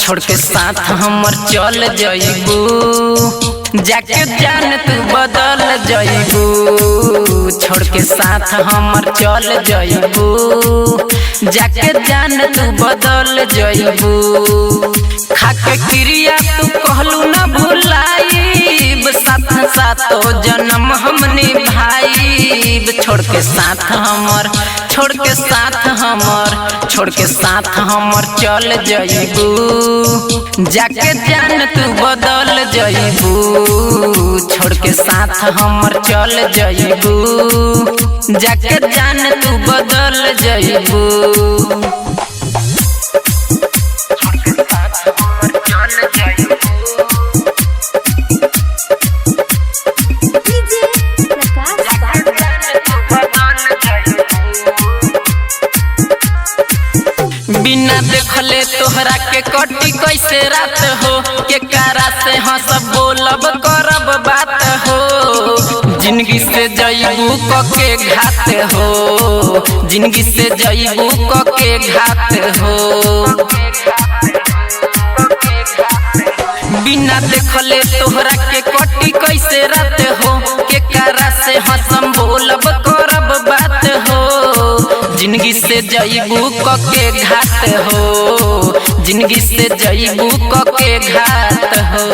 छोड़ के साथ हमर चल जइबू, जाके जान तू बदल जइबू। छोड़ के साथ हमर चल जइबू, जाके जान तू बदल जइबू। खाके क्रिया तू कहलू न भुलाईब, साथ सातो जन्म हम निभाईब। छोड़ के साथ हमर, छोड़ के साथ हमर, छोड़ के साथ हमर चल जइबू, जाके जान तू बदल जइबू। छोड़ के साथ हमर चल जइबू, जाके जान तू बदल जइबू। बिना देखले तोहरा के कटी कैसे रात हो, के कारा से हंस बोलब करब बात हो। जिंदगी से जइबू कके घात हो, जिंदगी से जइबू कके घात हो। बिना देखले तोहरा के कटी कैसे रात हो, के कारा से हंसम बोलब करब बात हो। जिंदगी से जइबू कके घात हो, जिंदगी से जइबू कके घात हो।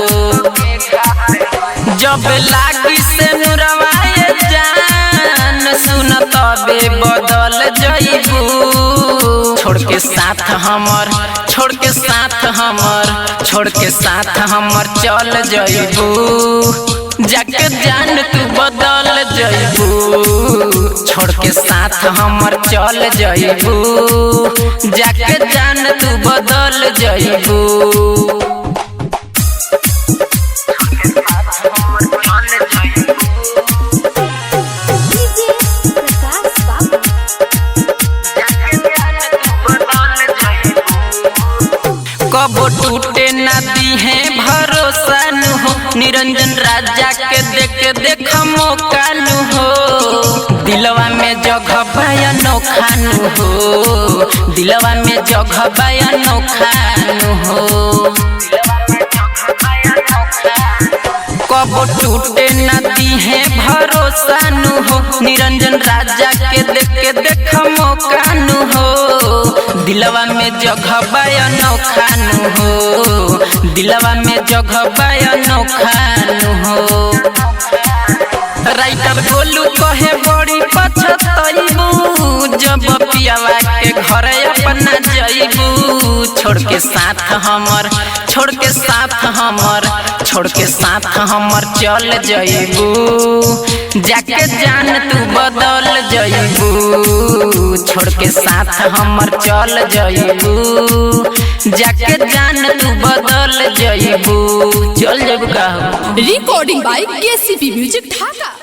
जब लागी से नुरवाए जान, सुन तबे बदल जइबू। छोड़ के साथ हमर, छोड़ के साथ हमर, छोड़ के साथ हमर चल जइबू, जाके जान तू बदल जइबू। छोड़ के साथ हमर चल जइबू, जाके जान तू बदल जइबू। कबो टूटे ना दी है भरोसा नु हो, निरंजन राजा के देख देख मौका नु हो। दिलवा में जगह बयानो खानु हो, दिलवा में जगह बयानो खानु हो। कबो टूटे ना दी है भरोसा नु हो, निरंजन राजा के देख मौका नु हो। दिलवा में जगह बयानो खानु हो, दिलवा में जगह बयानो खानु हो। राइटर गोलू कहे बड़ी पछतइबू, जब पियावा के घर अपना जइबू। छोड़ के साथ हमर, छोड़ के साथ हमर, छोड़ के साथ हमर चल जइबू, जाके जान तू बदल जइबू। छोड़ के साथ हमर चल जइबू, जाके जान तू बदल जइबू। चल जइबू का recording by KCP music Dhaka.